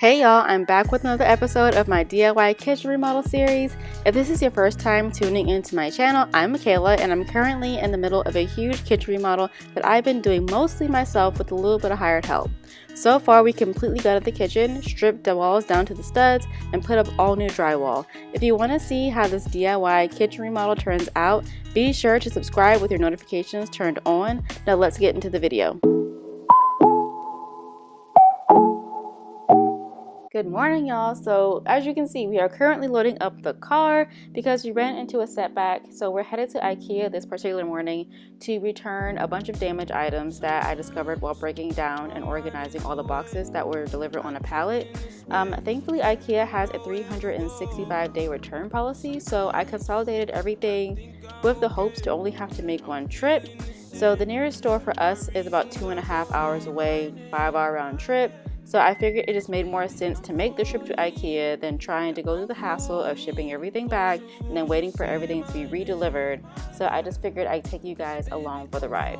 Hey y'all, I'm back with another episode of my DIY kitchen remodel series. If this is your first time tuning into my channel, I'm Michaela and I'm currently in the middle of a huge kitchen remodel that I've been doing mostly myself with a little bit of hired help. So far, we completely gutted the kitchen, stripped the walls down to the studs, and put up all new drywall. If you want to see how this DIY kitchen remodel turns out, be sure to subscribe with your notifications turned on. Now let's get into the video. Good morning, y'all. So as you can see, we are currently loading up the car because we ran into a setback. So we're headed to IKEA this particular morning to return a bunch of damaged items that I discovered while breaking down and organizing all the boxes that were delivered on a pallet. Thankfully, IKEA has a 365-day return policy, so I consolidated everything with the hopes to only have to make one trip. So the nearest store for us is about 2.5 hours away, 5-hour round trip. So I figured it just made more sense to make the trip to IKEA than trying to go through the hassle of shipping everything back and then waiting for everything to be re-delivered. So I just figured I'd take you guys along for the ride.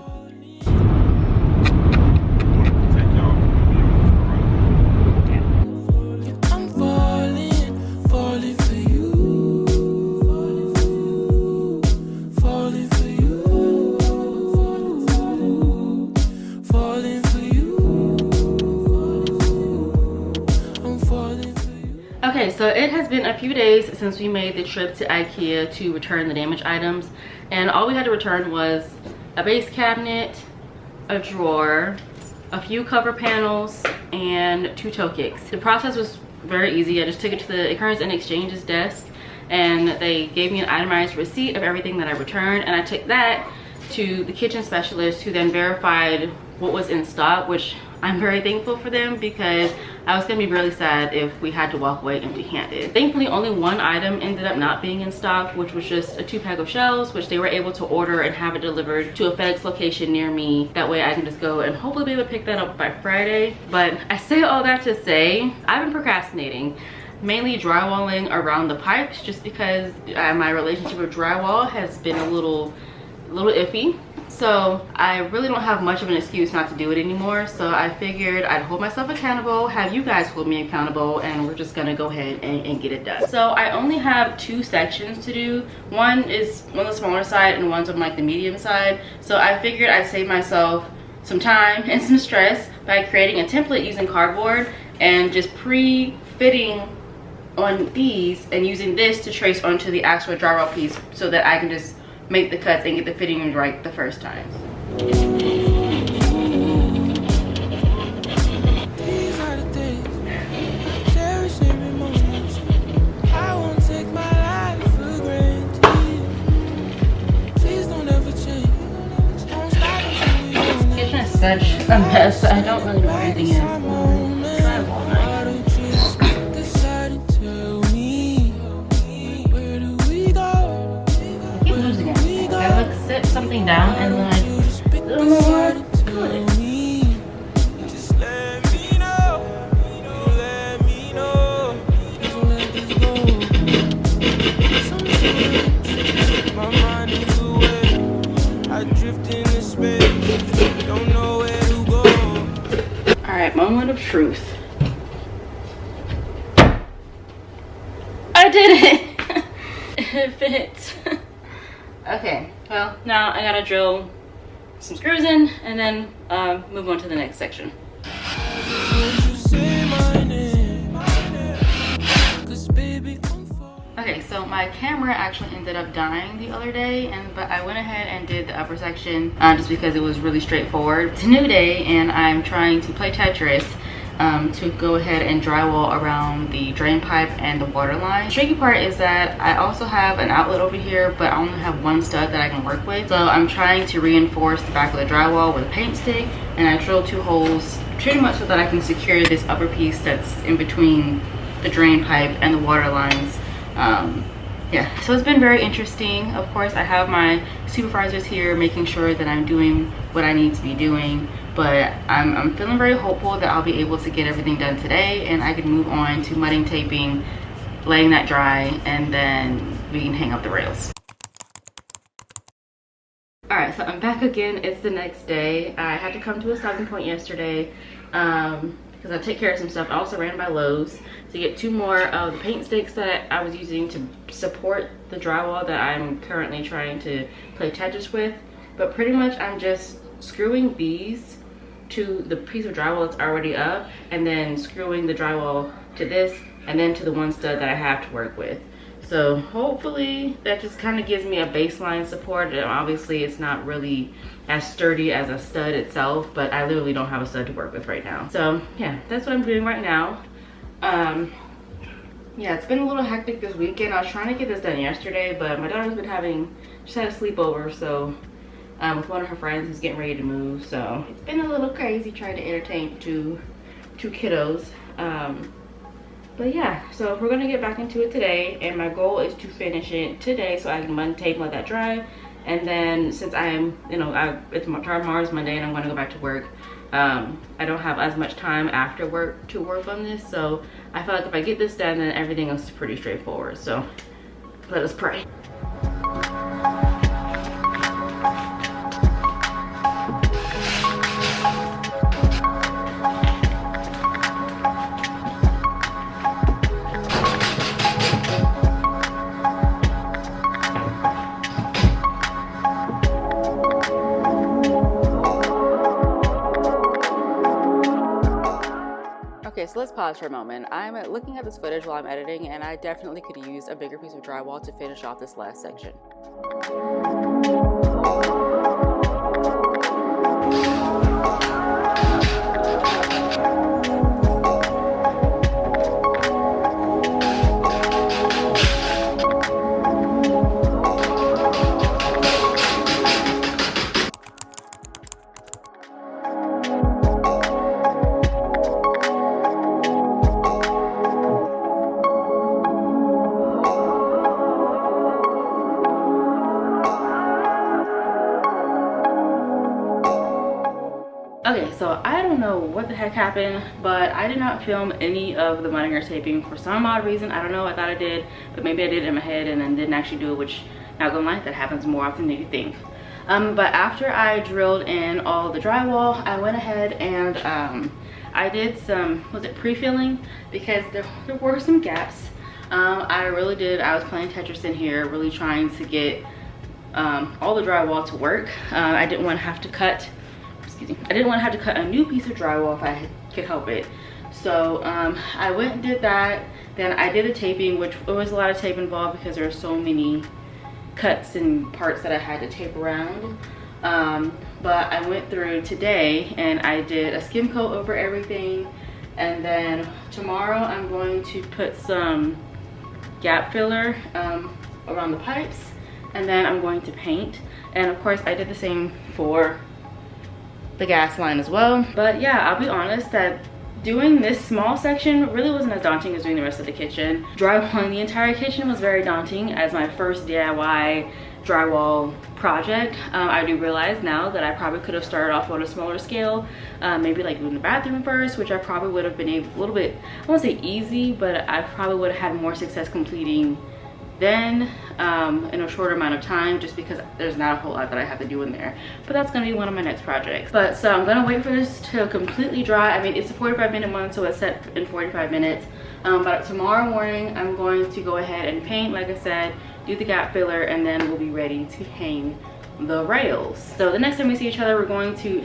Okay, so it has been a few days since we made the trip to IKEA to return the damaged items, and all we had to return was a base cabinet, a drawer, a few cover panels, and 2 toe kicks. The process was very easy. I just took it to the Returns and Exchanges desk and they gave me an itemized receipt of everything that I returned, and I took that to the kitchen specialist who then verified what was in stock, which I'm very thankful for them because I was gonna be really sad if we had to walk away empty-handed. Thankfully, only one item ended up not being in stock, which was just a 2-pack of shelves, which they were able to order and have it delivered to a FedEx location near me. That way I can just go and hopefully be able to pick that up by Friday. But I say all that to say, I've been procrastinating. Mainly drywalling around the pipes, just because my relationship with drywall has been a little iffy. So I really don't have much of an excuse not to do it anymore. So I figured I'd hold myself accountable, have you guys hold me accountable, and we're just gonna go ahead and get it done. So I only have 2 sections to do. One is on the smaller side and one's on like the medium side. So I figured I'd save myself some time and some stress by creating a template using cardboard and just pre-fitting on these and using this to trace onto the actual drywall piece so that I can just make the cuts and get the fitting right the first time. This kitchen is such a mess. I don't really know anything is drywall knife. Sit something down and then I don't know where to put it. Alright, moment of truth. I did it! It fits. Okay, well, now I gotta drill some screws in and then move on to the next section. Okay, so my camera actually ended up dying the other day, but I went ahead and did the upper section just because it was really straightforward. It's a new day and I'm trying to play Tetris to go ahead and drywall around the drain pipe and the water line. The tricky part is that I also have an outlet over here, but I only have 1 stud that I can work with. So I'm trying to reinforce the back of the drywall with a paint stick, and I drilled 2 holes pretty much so that I can secure this upper piece that's in between the drain pipe and the water lines. Yeah, so it's been very interesting. Of course, I have my supervisors here making sure that I'm doing what I need to be doing, but I'm feeling very hopeful that I'll be able to get everything done today and I can move on to mudding, taping, letting that dry, and then we can hang up the rails. Alright, so I'm back again. It's the next day. I had to come to a stopping point yesterday. because I take care of some stuff. I also ran by Lowe's to get 2 more of the paint sticks that I was using to support the drywall that I'm currently trying to play Tetris with. But pretty much I'm just screwing these to the piece of drywall that's already up, and then screwing the drywall to this, and then to the one stud that I have to work with. So hopefully that just kind of gives me a baseline support. And obviously it's not really as sturdy as a stud itself, but I literally don't have a stud to work with right now. So yeah, that's what I'm doing right now. Yeah, it's been a little hectic this weekend. I was trying to get this done yesterday, but my daughter's been just had a sleepover, so with one of her friends who's getting ready to move. So it's been a little crazy trying to entertain two kiddos. But yeah, so we're gonna get back into it today, and my goal is to finish it today so I can tape and let that dry. And then since I'm, it's tomorrow's Monday and I'm gonna go back to work, I don't have as much time after work to work on this. So I feel like if I get this done, then everything else is pretty straightforward. So let us pray. Okay, so let's pause for a moment. I'm looking at this footage while I'm editing, and I definitely could use a bigger piece of drywall to finish off this last section. Okay, so I don't know what the heck happened, but I did not film any of the mudding or taping for some odd reason. I don't know, I thought I did, but maybe I did it in my head and then didn't actually do it, which, not gonna lie, that happens more often than you think. But after I drilled in all the drywall, I went ahead and I did some, pre-filling, because there were some gaps. I was playing Tetris in here, really trying to get all the drywall to work. I didn't want to have to cut a new piece of drywall if I could help it. So I went and did that. Then I did the taping, which there was a lot of tape involved because there are so many cuts and parts that I had to tape around. But I went through today and I did a skim coat over everything. And then tomorrow I'm going to put some gap filler around the pipes. And then I'm going to paint. And of course I did the same for the gas line as well. But yeah, I'll be honest that doing this small section really wasn't as daunting as doing the rest of the kitchen. Drywalling the entire kitchen was very daunting as my first DIY drywall project. I do realize now that I probably could have started off on a smaller scale, maybe like doing the bathroom first, which I probably would have been able, a little bit, I won't say easy, but I probably would have had more success completing then in a shorter amount of time, just because there's not a whole lot that I have to do in there. But that's gonna be one of my next projects. But so I'm gonna wait for this to completely dry. I mean, it's a 45-minute one, so it's set in 45 minutes. But tomorrow morning I'm going to go ahead and paint, like I said, do the gap filler, and then we'll be ready to hang the rails. So the next time we see each other, we're going to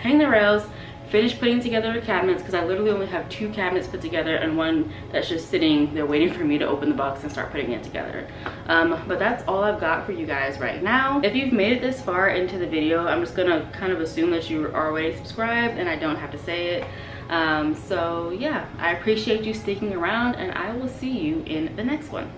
hang the rails, finish putting together the cabinets, because I literally only have 2 cabinets put together and one that's just sitting there waiting for me to open the box and start putting it together. But that's all I've got for you guys right now. If you've made it this far into the video, I'm just gonna kind of assume that you are already subscribed and I don't have to say it. So yeah, I appreciate you sticking around, and I will see you in the next one.